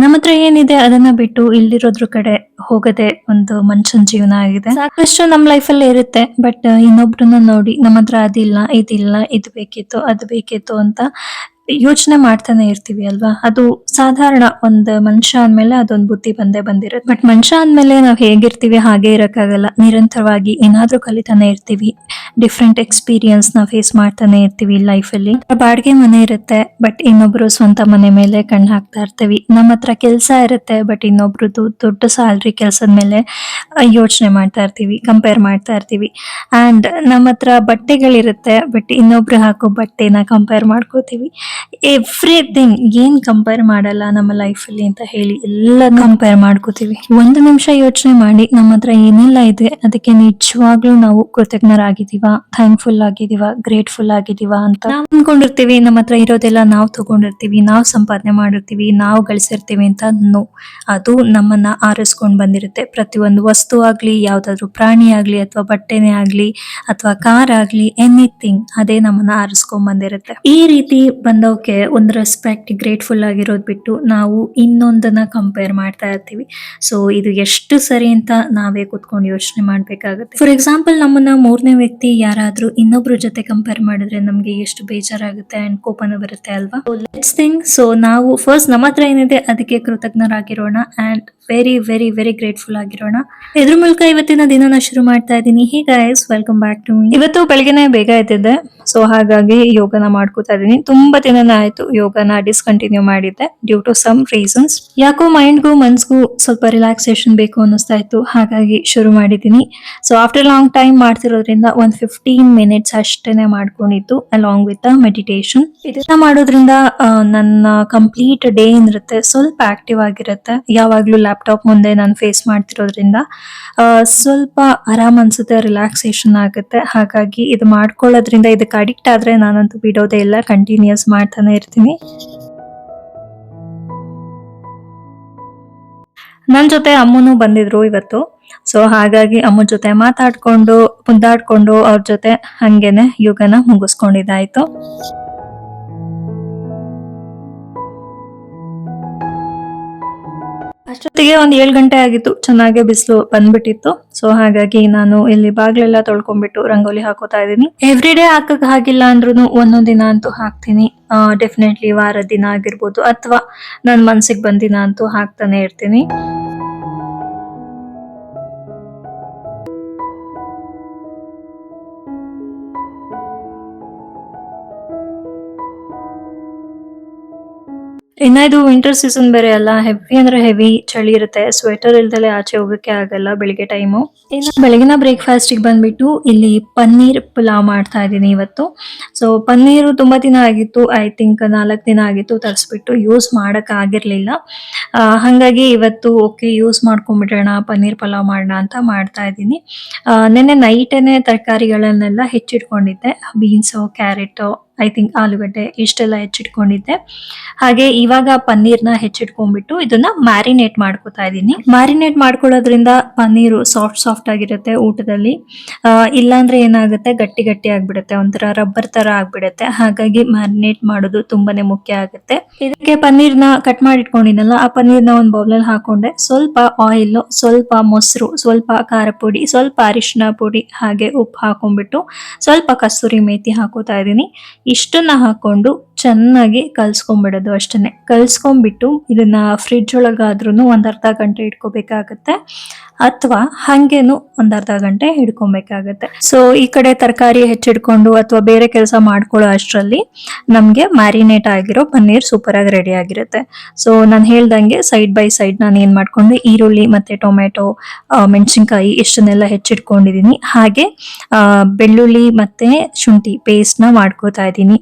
ನಮ್ಮ ಹತ್ರ ಏನಿದೆ ಅದನ್ನ ಬಿಟ್ಟು ಇಲ್ದಿರೋದ್ರ ಕಡೆ ಹೋಗದೆ ಒಂದು ಮನುಷ್ಯನ ಜೀವನ ಆಗಿದೆ. ಸಾಕಷ್ಟು ನಮ್ ಲೈಫ್ ಅಲ್ಲಿ ಇರುತ್ತೆ. ಬಟ್ ಇನ್ನೊಬ್ರನ್ನ ನೋಡಿ ನಮ್ಮ ಹತ್ರ ಅದಿಲ್ಲ, ಇದಿಲ್ಲ, ಇದು ಬೇಕಿತ್ತು, ಅದು ಬೇಕಿತ್ತು ಅಂತ ಯೋಚನೆ ಮಾಡ್ತಾನೆ ಇರ್ತೀವಿ ಅಲ್ವಾ? ಅದು ಸಾಧಾರಣ. ಒಂದ್ ಮನುಷ್ಯ ಅಂದ್ಮೇಲೆ ಅದೊಂದ್ ಬುದ್ಧಿ ಬಂದೇ ಬಂದಿರುತ್ತೆ. ಬಟ್ ಮನುಷ್ಯ ಅಂದ್ಮೇಲೆ ನಾವ್ ಹೇಗಿರ್ತೀವಿ ಹಾಗೆ ಇರಕ್ಕಾಗಲ್ಲ. ನಿರಂತರವಾಗಿ ಏನಾದ್ರೂ ಕಲಿತಾನೆ ಇರ್ತೀವಿ. ಡಿಫ್ರೆಂಟ್ ಎಕ್ಸ್ಪೀರಿಯನ್ಸ್ ನ ಫೇಸ್ ಮಾಡ್ತಾನೆ ಇರ್ತೀವಿ ಲೈಫ್ ಅಲ್ಲಿ. ಬಾಡಿಗೆ ಮನೆ ಇರುತ್ತೆ, ಬಟ್ ಇನ್ನೊಬ್ರು ಸ್ವಂತ ಮನೆ ಮೇಲೆ ಕಣ್ಣು ಹಾಕ್ತಾ ಇರ್ತೀವಿ. ನಮ್ಮ ಹತ್ರ ಕೆಲಸ ಇರುತ್ತೆ, ಬಟ್ ಇನ್ನೊಬ್ರದ್ದು ದೊಡ್ಡ ಸ್ಯಾಲ್ರಿ ಕೆಲಸದ ಮೇಲೆ ಯೋಚನೆ ಮಾಡ್ತಾ ಇರ್ತೀವಿ, ಕಂಪೇರ್ ಮಾಡ್ತಾ ಇರ್ತೀವಿ. ಅಂಡ್ ನಮ್ಮ ಹತ್ರ ಬಟ್ಟೆಗಳಿರುತ್ತೆ, ಬಟ್ ಇನ್ನೊಬ್ರು ಹಾಕೋ ಬಟ್ಟೆನ ಕಂಪೇರ್ ಮಾಡ್ಕೋತೀವಿ. ಎವ್ರಿಥಿಂಗ್, ಏನ್ ಕಂಪೇರ್ ಮಾಡಲ್ಲ ನಮ್ಮ ಲೈಫ್ ಅಲ್ಲಿ ಅಂತ ಹೇಳಿ ಎಲ್ಲ ಕಂಪೇರ್ ಮಾಡ್ಕೋತೀವಿ. ಒಂದು ನಿಮಿಷ ಯೋಚನೆ ಮಾಡಿ, ನಮ್ಮ ಹತ್ರ ಏನೆಲ್ಲ ಇದೆ ಅದಕ್ಕೆ ನಿಜವಾಗ್ಲೂ ನಾವು ಕೃತಜ್ಞರಾಗಿದ್ದೀವಾ, ಥ್ಯಾಂಕ್ಫುಲ್ ಆಗಿದೀವಾ, ಗ್ರೇಟ್ಫುಲ್ ಆಗಿದೀವಾ ಅಂತ ನಾವು ಅನ್ಕೊಂಡಿರ್ತೀವಿ. ನಮ್ಮ ಹತ್ರ ಇರೋದೆಲ್ಲ ನಾವು ತಗೊಂಡಿರ್ತೀವಿ, ನಾವು ಸಂಪಾದನೆ ಮಾಡಿರ್ತೀವಿ, ನಾವು ಗಳಿಸಿರ್ತೀವಿ ಅಂತ. ನೋ, ಅದು ನಮ್ಮನ್ನ ಆರಿಸ್ಕೊಂಡ್ ಬಂದಿರುತ್ತೆ. ಪ್ರತಿಯೊಂದು ವಸ್ತು ಆಗ್ಲಿ, ಯಾವ್ದಾದ್ರು ಪ್ರಾಣಿ ಆಗ್ಲಿ, ಅಥವಾ ಬಟ್ಟೆನೇ ಆಗ್ಲಿ, ಅಥವಾ ಕಾರ್ ಆಗ್ಲಿ, ಎನಿಥಿಂಗ್, ಅದೇ ನಮ್ಮನ್ನ ಆರಿಸ್ಕೊಂಡ್ ಬಂದಿರುತ್ತೆ. ಈ ರೀತಿ ಬಂದವಕ್ಕೆ ಒಂದು ರೆಸ್ಪೆಕ್ಟ್, ಗ್ರೇಟ್ಫುಲ್ ಆಗಿರೋದ್ ಬಿಟ್ಟು ನಾವು ಇನ್ನೊಂದನ್ನ ಕಂಪೇರ್ ಮಾಡ್ತಾ ಇರ್ತೀವಿ. ಸೊ ಇದು ಎಷ್ಟು ಸರಿ ಅಂತ ನಾವೇ ಕುತ್ಕೊಂಡು ಯೋಚನೆ ಮಾಡ್ಬೇಕಾಗುತ್ತೆ. ಫಾರ್ ಎಕ್ಸಾಂಪಲ್, ನಮ್ಮನ್ನ ಮೂರನೇ ವ್ಯಕ್ತಿ ಯಾರಾದ್ರೂ ಇನ್ನೊಬ್ರ ಜೊತೆ ಕಂಪೇರ್ ಮಾಡಿದ್ರೆ ನಮ್ಗೆ ಎಷ್ಟು ಬೇಜಾರಾಗುತ್ತೆ ಅಂಡ್ ಕೋಪನ ಬರುತ್ತೆ ಅಲ್ವಾ? Let's think. ಸೊ ನಾವು ಫಸ್ಟ್ ನಮ್ಮ ಹತ್ರ ಏನಿದೆ ಅದಕ್ಕೆ ಕೃತಜ್ಞರಾಗಿರೋಣ and very very very grateful ಆಗಿರೋಣ. ಇದ್ರ ಮೂಲಕ ಇವತ್ತಿನ ದಿನನ ಶುರು ಮಾಡ್ತಾ ಇದ್ದೀನಿ. Hey guys, welcome back to me. ಇವತ್ತು ಬೆಳಗ್ಗೆನೆ ಬೇಗ ಎದ್ದಿದ್ದೆ, ಸೊ ಹಾಗಾಗಿ ಯೋಗನ ಮಾಡ್ಕೋತಾ ಇದ್ದೀನಿ. ತುಂಬಾ ದಿನನೇ ಆಯ್ತು ಯೋಗನ ಡಿಸ್ಕಂಟಿನ್ಯೂ ಮಾಡಿದ್ದೆ ಡ್ಯೂ ಟು ಸಮ್ ರೀಸನ್ಸ್. ಯಾಕೋ ಮೈಂಡ್ಗೂ ಮನ್ಸ್ಗೂ ಸ್ವಲ್ಪ ರಿಲ್ಯಾಕ್ಸೇಷನ್ ಬೇಕು ಅನ್ನಿಸ್ತಾ ಇತ್ತು, ಹಾಗಾಗಿ ಶುರು ಮಾಡಿದ್ದೀನಿ. ಸೊ ಆಫ್ಟರ್ ಲಾಂಗ್ ಟೈಮ್ ಮಾಡ್ತಿರೋದ್ರಿಂದ ಒಂದು 15 ಮಿನಿಟ್ಸ್ ಅಷ್ಟೇನೆ ಮಾಡ್ಕೊಂಡಿದ್ದು, ಅಲಾಂಗ್ ವಿತ್ ಮೆಡಿಟೇಷನ್. ಇದನ್ನ ಮಾಡೋದ್ರಿಂದ ನನ್ನ ಕಂಪ್ಲೀಟ್ ಡೇ ಏನಿರುತ್ತೆ ಸ್ವಲ್ಪ ಆಕ್ಟಿವ್ ಆಗಿರುತ್ತೆ. ಯಾವಾಗ್ಲೂ ಲ್ಯಾಪ್ಟಾಪ್ ಮುಂದೆ ನಾನು ಫೇಸ್ ಮಾಡ್ತಿರೋದ್ರಿಂದ ಸ್ವಲ್ಪ ಆರಾಮ್ ಅನ್ಸುತ್ತೆ, ರಿಲ್ಯಾಕ್ಸೇಷನ್ ಆಗುತ್ತೆ. ಹಾಗಾಗಿ ಇದು ಮಾಡ್ಕೊಳ್ಳೋದ್ರಿಂದ, ಇದಕ್ಕೆ ಅಡಿಕ್ಟ್ ಆದ್ರೆ ನಾನಂತೂ ಬಿಡೋದೇ ಇಲ್ಲ, ಕಂಟಿನ್ಯೂಸ್ ಮಾಡ್ತಾನೆ ಇರ್ತೀನಿ. ನನ್ ಜೊತೆ ಅಮ್ಮನೂ ಬಂದಿದ್ರು ಇವತ್ತು. ಸೊ ಹಾಗಾಗಿ ಅಮ್ಮ ಜೊತೆ ಮಾತಾಡ್ಕೊಂಡು ಮುದ್ದಾಡ್ಕೊಂಡು ಅವ್ರ ಜೊತೆ ಹಂಗೇನೆ ಯೋಗನ ಮುಗಿಸ್ಕೊಂಡಿದ್ದಾಯ್ತು. ಅಷ್ಟೊತ್ತಿಗೆ ಒಂದ್ 7 ಗಂಟೆ ಆಗಿತ್ತು. ಚೆನ್ನಾಗಿ ಬಿಸಿಲು ಬಂದ್ಬಿಟ್ಟಿತ್ತು. ಸೊ ಹಾಗಾಗಿ ನಾನು ಇಲ್ಲಿ ಬಾಗ್ಲೆಲ್ಲ ತೊಳ್ಕೊಂಡ್ಬಿಟ್ಟು ರಂಗೋಲಿ ಹಾಕೋತಾ ಇದ್ದೀನಿ. ಎವ್ರಿ ಡೇ ಹಾಕಕ್ ಆಗಿಲ್ಲ ಅಂದ್ರೂ ಒಂದೊಂದ್ ದಿನ ಅಂತೂ ಹಾಕ್ತೀನಿ. ಡೆಫಿನೆಟ್ಲಿ ವಾರದ ದಿನ ಆಗಿರ್ಬೋದು, ಅಥವಾ ನನ್ ಮನ್ಸಿಗೆ ಬಂದ ದಿನ ಅಂತೂ ಹಾಕ್ತಾನೆ ಇರ್ತೀನಿ. ಇನ್ನ ಇದು ವಿಂಟರ್ ಸೀಸನ್ ಬೇರೆ ಅಲ್ಲ, ಹೆವಿ ಅಂದ್ರೆ ಹೆವಿ ಚಳಿ ಇರುತ್ತೆ. ಸ್ವೆಟರ್ ಇಲ್ದಲೆ ಆಚೆ ಹೋಗಕ್ಕೆ ಆಗಲ್ಲ ಬೆಳಿಗ್ಗೆ ಟೈಮು. ಇನ್ನು ಬೆಳಗಿನ ಬ್ರೇಕ್ಫಾಸ್ಟ್ ಗೆ ಬಂದ್ಬಿಟ್ಟು ಇಲ್ಲಿ ಪನ್ನೀರ್ ಪುಲಾವ್ ಮಾಡ್ತಾ ಇದ್ದೀನಿ ಇವತ್ತು. ಸೊ ಪನ್ನೀರು ತುಂಬಾ ದಿನ ಆಗಿತ್ತು, ಐ ಥಿಂಕ್ 4 ದಿನ ಆಗಿತ್ತು ತರಿಸ್ಬಿಟ್ಟು, ಯೂಸ್ ಮಾಡಕ್ ಆಗಿರ್ಲಿಲ್ಲ. ಹಾಗಾಗಿ ಇವತ್ತು ಓಕೆ ಯೂಸ್ ಮಾಡ್ಕೊಂಡ್ಬಿಡೋಣ, ಪನ್ನೀರ್ ಪಲಾವ್ ಮಾಡೋಣ ಅಂತ ಮಾಡ್ತಾ ಇದ್ದೀನಿ. ನೆನ್ನೆ ನೈಟೇನೆ ತರಕಾರಿಗಳನ್ನೆಲ್ಲ ಹೆಚ್ಚಿಟ್ಕೊಂಡಿದ್ದೆ. ಬೀನ್ಸು, ಕ್ಯಾರೆಟ್, ಐ ಥಿಂಕ್ ಆಲೂಗಡ್ಡೆ, ಇಷ್ಟೆಲ್ಲ ಹೆಚ್ಚಿಟ್ಕೊಂಡಿದ್ದೆ. ಹಾಗೆ ಇವಾಗ ಪನ್ನೀರ್ನ ಹೆಚ್ಚಿಟ್ಕೊಂಡ್ಬಿಟ್ಟು ಇದನ್ನ ಮ್ಯಾರಿನೇಟ್ ಮಾಡ್ಕೋತಾ ಇದ್ದೀನಿ. ಮ್ಯಾರಿನೇಟ್ ಮಾಡ್ಕೊಳ್ಳೋದ್ರಿಂದ ಪನ್ನೀರು ಸಾಫ್ಟ್ ಆಗಿರುತ್ತೆ ಊಟದಲ್ಲಿ. ಇಲ್ಲಾಂದ್ರೆ ಏನಾಗುತ್ತೆ, ಗಟ್ಟಿ ಗಟ್ಟಿ ಆಗ್ಬಿಡುತ್ತೆ, ಒಂಥರ ರಬ್ಬರ್ ತರ ಆಗ್ಬಿಡುತ್ತೆ. ಹಾಗಾಗಿ ಮ್ಯಾರಿನೇಟ್ ಮಾಡೋದು ತುಂಬಾನೇ ಮುಖ್ಯ ಆಗುತ್ತೆ. ಇದಕ್ಕೆ ಪನ್ನೀರ್ನ ಕಟ್ ಮಾಡಿ ಇಟ್ಕೊಂಡಿದ್ದಲ್ಲ, ಆ ಪನ್ನೀರ್ನ ಒಂದು ಬೌಲಲ್ಲಿ ಹಾಕೊಂಡೆ. ಸ್ವಲ್ಪ ಆಯಿಲ್, ಸ್ವಲ್ಪ ಮೊಸರು, ಸ್ವಲ್ಪ ಖಾರ ಪುಡಿ, ಸ್ವಲ್ಪ ಅರಿಶಿನ ಪುಡಿ, ಹಾಗೆ ಉಪ್ಪು ಹಾಕೊಂಡ್ಬಿಟ್ಟು ಸ್ವಲ್ಪ ಕಸ್ತೂರಿ ಮೇಥಿ ಹಾಕೋತಾ ಇದ್ದೀನಿ. ಇಷ್ಟನ್ನ ಹಾಕೊಂಡು ಚೆನ್ನಾಗಿ ಕಲ್ಸ್ಕೊಂಡ್ಬಿಡೋದು ಅಷ್ಟೇನೆ. ಕಲ್ಸ್ಕೊಂಡ್ಬಿಟ್ಟು ಇದನ್ನ ಫ್ರಿಡ್ಜ್ ಒಳಗಾದ್ರೂ ಒಂದ್ ಅರ್ಧ ಗಂಟೆ ಇಟ್ಕೋಬೇಕಾಗತ್ತೆ, ಅಥವಾ ಹಂಗೇನು ಒಂದ್ ಅರ್ಧ ಗಂಟೆ ಹಿಡ್ಕೊಬೇಕಾಗತ್ತೆ. ಸೊ ಈ ಕಡೆ ತರಕಾರಿ ಹೆಚ್ಚಿಡ್ಕೊಂಡು ಅಥವಾ ಬೇರೆ ಕೆಲಸ ಮಾಡ್ಕೊಳ್ಳೋ ಅಷ್ಟರಲ್ಲಿ ನಮ್ಗೆ ಮ್ಯಾರಿನೇಟ್ ಆಗಿರೋ ಪನ್ನೀರ್ ಸೂಪರ್ ಆಗಿ ರೆಡಿ ಆಗಿರುತ್ತೆ. ಸೊ ನಾನು ಹೇಳ್ದಂಗೆ ಸೈಡ್ ಬೈ ಸೈಡ್ ನಾನು ಏನ್ ಮಾಡ್ಕೊಂಡೆ, ಈರುಳ್ಳಿ ಮತ್ತೆ ಟೊಮೆಟೊ, ಮೆಣಸಿನ್ಕಾಯಿ ಇಷ್ಟನ್ನೆಲ್ಲ ಹೆಚ್ಚಿಟ್ಕೊಂಡಿದೀನಿ. ಹಾಗೆ ಬೆಳ್ಳುಳ್ಳಿ ಮತ್ತೆ ಶುಂಠಿ ಪೇಸ್ಟ್ ನ ಮಾಡ್ಕೋತಾ ಇದ್ದೀನಿ.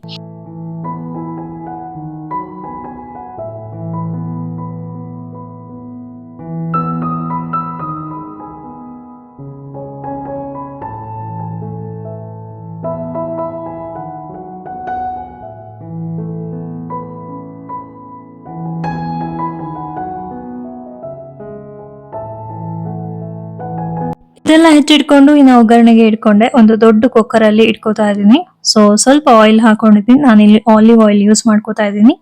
ಇದೆಲ್ಲ ಹೆಚ್ಚಿಟ್ಕೊಂಡು ಇನ್ನು ಒಗ್ಗರಣೆಗೆ ಇಟ್ಕೊಂಡೆ. ಒಂದು ದೊಡ್ಡ ಕುಕ್ಕರ್ ಅಲ್ಲಿ ಇಟ್ಕೋತಾ ಇದ್ದೀನಿ. ಸೊ ಸ್ವಲ್ಪ ಆಯಿಲ್ ಹಾಕೊಂಡಿದ್ದೀನಿ. ನಾನಿಲ್ಲಿ ಆಲಿವ್ ಆಯಿಲ್ ಯೂಸ್ ಮಾಡ್ಕೋತಾ ಇದ್ದೀನಿ.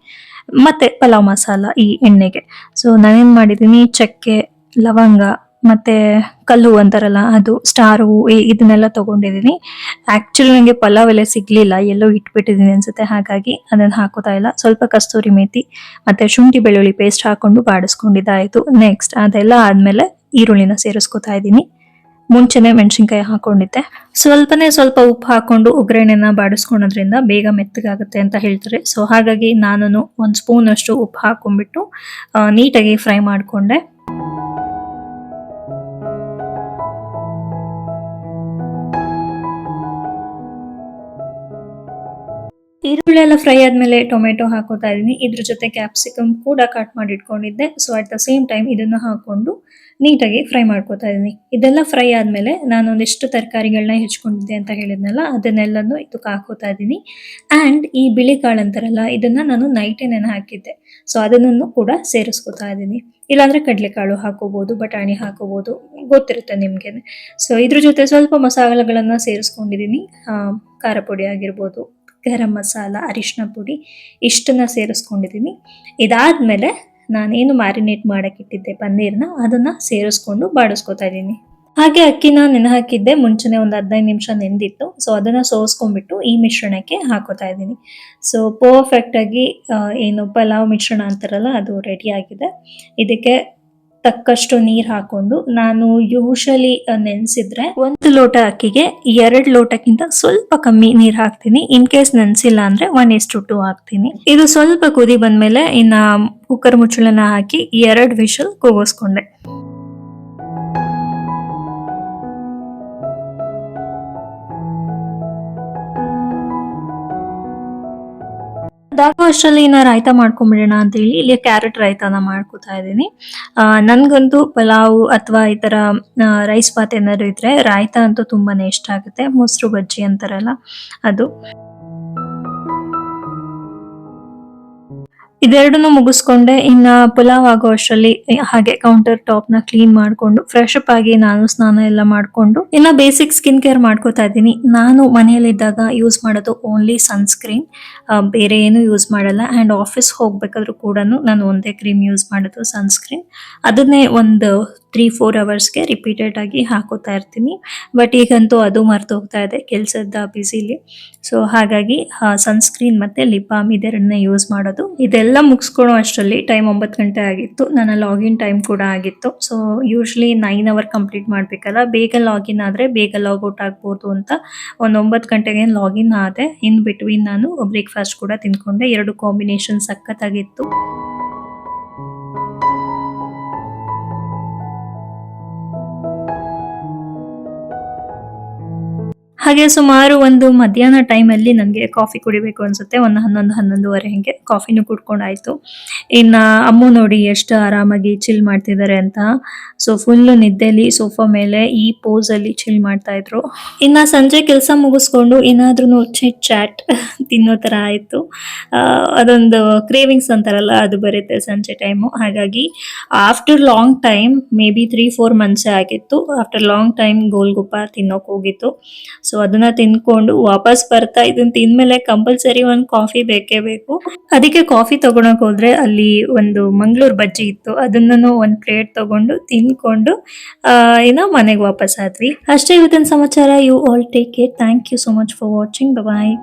ಮತ್ತೆ ಪಲಾವ್ ಮಸಾಲ ಈ ಎಣ್ಣೆಗೆ. ಸೊ ನಾನೇನ್ ಮಾಡಿದೀನಿ, ಚಕ್ಕೆ, ಲವಂಗ ಮತ್ತೆ ಕಲ್ಲು ಅಂತಾರಲ್ಲ ಅದು, ಸ್ಟಾರ್ ಹೂವು, ಇದನ್ನೆಲ್ಲ ತಗೊಂಡಿದೀನಿ. ಆಕ್ಚುಲಿ ನಂಗೆ ಪಲಾವ್ ಎಲೆ ಸಿಗ್ಲಿಲ್ಲ, ಎಲ್ಲೋ ಇಟ್ಬಿಟ್ಟಿದೀನಿ ಅನ್ಸುತ್ತೆ, ಹಾಗಾಗಿ ಅದನ್ನ ಹಾಕೋತಾ ಇಲ್ಲ. ಸ್ವಲ್ಪ ಕಸ್ತೂರಿ ಮೇಥಿ ಮತ್ತೆ ಶುಂಠಿ ಬೆಳ್ಳುಳ್ಳಿ ಪೇಸ್ಟ್ ಹಾಕೊಂಡು ಬಾಡಿಸ್ಕೊಂಡಿದ್ದಾಯ್ತು. ನೆಕ್ಸ್ಟ್ ಅದೆಲ್ಲ ಆದ್ಮೇಲೆ ಈರುಳ್ಳಿನ ಸೇರಿಸ್ಕೊತಾ ಇದ್ದೀನಿ. ಮುಂಚೆನೆ ಮೆಣಸಿನ್ಕಾಯಿ ಹಾಕೊಂಡಿದ್ದೆ. ಸ್ವಲ್ಪ ಉಪ್ಪು ಹಾಕೊಂಡು ಒಗ್ಗರಣೆನ ಬಾಡಿಸ್ಕೊಳೋದ್ರಿಂದ ಬೇಗ ಮೆತ್ತಗಾಗುತ್ತೆ ಅಂತ ಹೇಳ್ತಾರೆ. ಸೊ ಹಾಗಾಗಿ ನಾನು 1 ಸ್ಪೂನ್ ಅಷ್ಟು ಉಪ್ಪು ಹಾಕೊಂಡ್ಬಿಟ್ಟು ನೀಟಾಗಿ ಫ್ರೈ ಮಾಡ್ಕೊಂಡೆ. ಈರುಳ್ಳಿ ಎಲ್ಲ ಫ್ರೈ ಆದ್ಮೇಲೆ ಟೊಮೆಟೊ ಹಾಕೋತಾ ಇದೀನಿ. ಇದ್ರ ಜೊತೆ ಕ್ಯಾಪ್ಸಿಕಮ್ ಕೂಡ ಕಟ್ ಮಾಡಿ ಇಟ್ಕೊಂಡಿದ್ದೆ. So at the same time ಇದನ್ನ ಹಾಕೊಂಡು ನೀಟಾಗಿ ಫ್ರೈ ಮಾಡ್ಕೋತಾ ಇದೀನಿ. ಇದೆಲ್ಲ ಫ್ರೈ ಆದ್ಮೇಲೆ ನಾನು ಒಂದಿಷ್ಟು ತರಕಾರಿಗಳನ್ನ ಹೆಚ್ಕೊಂಡಿದ್ದೆ ಅಂತ ಹೇಳಿದ್ನಲ್ಲ, ಅದನ್ನೆಲ್ಲನೂ ಇದಕ್ಕೆ ಹಾಕೋತಾ ಇದೀನಿ. ಅಂಡ್ ಈ ಬಿಳಿ ಕಾಳು ಅಂತಾರಲ್ಲ, ಇದನ್ನ ನಾನು ನೈಟೇ ನೆನೆ ಹಾಕಿದ್ದೆ. ಸೊ ಅದನ್ನು ಕೂಡ ಸೇರಿಸ್ಕೊತಾ ಇದೀನಿ. ಇಲ್ಲಾಂದ್ರೆ ಕಡಲೆಕಾಳು ಹಾಕೋಬಹುದು, ಬಟಾಣಿ ಹಾಕೋಬಹುದು, ಗೊತ್ತಿರುತ್ತೆ ನಿಮ್ಗೆನೆ. ಸೊ ಇದ್ರ ಜೊತೆ ಸ್ವಲ್ಪ ಮಸಾಲೆಗಳನ್ನ ಸೇರಿಸ್ಕೊಂಡಿದೀನಿ. ಖಾರ ಪುಡಿ ಆಗಿರ್ಬೋದು, ಗರಂ ಮಸಾಲ, ಅರಿಶಿನ ಪುಡಿ, ಇಷ್ಟನ್ನ ಸೇರಿಸ್ಕೊಂಡಿದ್ದೀನಿ. ಇದಾದ್ಮೇಲೆ ನಾನೇನು ಮ್ಯಾರಿನೇಟ್ ಮಾಡಕ್ಕೆ ಇಟ್ಟಿದ್ದೆ ಪನ್ನೀರ್ನ, ಅದನ್ನ ಸೇರಿಸ್ಕೊಂಡು ಬಾಡಿಸ್ಕೊತಾ ಇದ್ದೀನಿ. ಹಾಗೆ ಅಕ್ಕಿನ ನೆನೆ ಹಾಕಿದ್ದೆ ಮುಂಚೆನೆ, ಒಂದು 15 ನಿಮಿಷ ನೆಂದಿತ್ತು. ಸೊ ಅದನ್ನ ಸೋಸ್ಕೊಂಡ್ಬಿಟ್ಟು ಈ ಮಿಶ್ರಣಕ್ಕೆ ಹಾಕೋತಾ ಇದ್ದೀನಿ. ಸೊ ಪರ್ಫೆಕ್ಟ್ ಆಗಿ ಏನು ಪಲಾವ್ ಮಿಶ್ರಣ ಅಂತಾರಲ್ಲ, ಅದು ರೆಡಿ ಆಗಿದೆ. ಇದಕ್ಕೆ ತಕ್ಕಷ್ಟು ನೀರ್ ಹಾಕೊಂಡು, ನಾನು ಯೂಶಲಿ ನೆನ್ಸಿದ್ರೆ 1 ಲೋಟ ಅಕ್ಕಿಗೆ 2 ಲೋಟಕ್ಕಿಂತ ಸ್ವಲ್ಪ ಕಮ್ಮಿ ನೀರ್ ಹಾಕ್ತೀನಿ. ಇನ್ ಕೇಸ್ ನೆನ್ಸಿಲ್ಲ ಅಂದ್ರೆ 1:2 ಹಾಕ್ತೀನಿ. ಇದು ಸ್ವಲ್ಪ ಕುದಿ ಬಂದ್ಮೇಲೆ ಇನ್ನ ಕುಕ್ಕರ್ ಮುಚ್ಚಳನ ಹಾಕಿ 2 ವಿಷಲ್ ಕೂಗಿಸ್ಕೊಂಡೆ. ಅಷ್ಟರಲ್ಲಿ ನಾ ರಾಯ್ತ ಮಾಡ್ಕೊಂಡ್ಬಿಡೋಣ ಅಂತ ಹೇಳಿ ಇಲ್ಲಿ ಕ್ಯಾರೆಟ್ ರಾಯ್ತಾನ ಮಾಡ್ಕೊತಾ ಇದ್ದೀನಿ. ನನ್ಗಂತೂ ಪಲಾವ್ ಅಥವಾ ಈ ತರ ರೈಸ್ ಬಾತ್ ಏನಾದ್ರು ಇದ್ರೆ ರಾಯ್ತ ಅಂತೂ ತುಂಬಾನೇ ಇಷ್ಟ ಆಗುತ್ತೆ. ಮೊಸರು ಬಜ್ಜಿ ಅಂತಾರಲ್ಲ ಅದು. ಇದೆರಡನ್ನು ಮುಗಿಸ್ಕೊಂಡೆ. ಇನ್ನ ಪುಲಾವ್ ಆಗೋ ಅಷ್ಟರಲ್ಲಿ ಹಾಗೆ ಕೌಂಟರ್ ಟಾಪ್ ನ ಕ್ಲೀನ್ ಮಾಡ್ಕೊಂಡು ಫ್ರೆಶ್ ಅಪ್ ಆಗಿ ನಾನು ಸ್ನಾನ ಎಲ್ಲ ಮಾಡ್ಕೊಂಡು ಇನ್ನ ಬೇಸಿಕ್ ಸ್ಕಿನ್ ಕೇರ್ ಮಾಡ್ಕೋತಾ ಇದ್ದೀನಿ. ನಾನು ಮನೆಯಲ್ಲಿದ್ದಾಗ ಯೂಸ್ ಮಾಡೋದು ಓನ್ಲಿ ಸನ್ಸ್ಕ್ರೀನ್, ಬೇರೆ ಏನು ಯೂಸ್ ಮಾಡಲ್ಲ. ಅಂಡ್ ಆಫೀಸ್ ಹೋಗ್ಬೇಕಾದ್ರೂ ಕೂಡ ನಾನು ಒಂದೇ ಕ್ರೀಮ್ ಯೂಸ್ ಮಾಡೋದು, ಸನ್ಸ್ಕ್ರೀನ್. ಅದನ್ನೇ ಒಂದು 3-4 ಅವರ್ಸ್ಗೆ ರಿಪೀಟೆಡ್ ಆಗಿ ಹಾಕೋತಾ ಇರ್ತೀನಿ. ಬಟ್ ಈಗಂತೂ ಅದು ಮರ್ತು ಹೋಗ್ತಾ ಇದೆ ಕೆಲಸದ ಬಿಸಿಲಿ. ಸೊ ಹಾಗಾಗಿ ಸನ್ಸ್ಕ್ರೀನ್ ಮತ್ತೆ ಲಿಪ್ ಬಾಮ್ ಇದೆರಡನ್ನೇ ಯೂಸ್ ಮಾಡೋದು. ಇದೆಲ್ಲ ಮುಗಿಸ್ಕೊಳ್ಳೋ ಅಷ್ಟರಲ್ಲಿ ಟೈಮ್ 9 ಗಂಟೆ ಆಗಿತ್ತು. ನನ್ನ ಲಾಗಿನ್ ಟೈಮ್ ಕೂಡ ಆಗಿತ್ತು. ಸೊ ಯೂಶ್ವಲಿ 9 ಅವರ್ ಕಂಪ್ಲೀಟ್ ಮಾಡ್ಬೇಕಲ್ಲ, ಬೇಗ ಲಾಗಿನ್ ಆದ್ರೆ ಬೇಗ ಲಾಗೌಟ್ ಆಗ್ಬೋದು ಅಂತ ಒಂದು 9 ಗಂಟೆಗೆ ಲಾಗಿನ್ ಆದೆ. ಇನ್ ಬಿಟ್ವೀನ್ ನಾನು ಬ್ರೇಕ್ಫಾಸ್ಟ್ ಕೂಡ ತಿನ್ಕೊಂಡೆ. 2 ಕಾಂಬಿನೇಷನ್ ಸಖತ್ತಾಗಿತ್ತು. ಹಾಗೆ ಸುಮಾರು ಒಂದು ಮಧ್ಯಾಹ್ನ ಟೈಮಲ್ಲಿ ನನಗೆ ಕಾಫಿ ಕುಡಿಬೇಕು ಅನ್ಸುತ್ತೆ. ಒಂದು 11-11:30 ಹಿಂಗೆ ಕಾಫಿನೂ ಕುಡ್ಕೊಂಡಾಯ್ತು. ಇನ್ನ ಅಮ್ಮು ನೋಡಿ ಎಷ್ಟು ಆರಾಮಾಗಿ ಚಿಲ್ ಮಾಡ್ತಿದ್ದಾರೆ ಅಂತ. ಸೊ ಫುಲ್ ನಿದ್ದೆಲಿ ಸೋಫಾ ಮೇಲೆ ಈ ಪೋಸ್ ಅಲ್ಲಿ ಚಿಲ್ ಮಾಡ್ತಾ ಇದ್ರು. ಇನ್ನ ಸಂಜೆ ಕೆಲಸ ಮುಗಿಸ್ಕೊಂಡು ಏನಾದ್ರೂ ಚಿಟ್ ಚಾಟ್ ತಿನ್ನೋ ತರ ಆಯ್ತು. ಅದೊಂದು ಕ್ರೇವಿಂಗ್ಸ್ ಅಂತಾರಲ್ಲ, ಅದು ಬರುತ್ತೆ ಸಂಜೆ ಟೈಮು. ಹಾಗಾಗಿ after long time, may be 3-4 ಮಂತ್ಸೇ ಆಗಿತ್ತು, ಆಫ್ಟರ್ ಲಾಂಗ್ ಟೈಮ್ ಗೋಲ್ಗುಪ್ಪ ತಿನ್ನೋಕ್ ಹೋಗಿತ್ತು. ಸೊ ಅದನ್ನ ತಿನ್ಕೊಂಡು ವಾಪಸ್ ಬರ್ತಾ ಇದನ್ನ ತಿಂದ್ಮೇಲೆ ಕಂಪಲ್ಸರಿ ಒಂದು ಕಾಫಿ ಬೇಕೇ ಬೇಕು. ಅದಕ್ಕೆ ಕಾಫಿ ತಗೊಳಕ್ ಹೋದ್ರೆ ಅಲ್ಲಿ ಒಂದು ಮಂಗಳೂರು ಬಜ್ಜಿ ಇತ್ತು, ಅದನ್ನು 1 ಪ್ಲೇಟ್ ತಗೊಂಡು ತಿನ್ಕೊಂಡು ಏನೋ ಮನೆಗೆ ವಾಪಸ್ ಆದ್ವಿ. ಅಷ್ಟೇ ಇವತ್ತಿನ ಸಮಾಚಾರ. You all take care. Thank you so much for watching. Bye.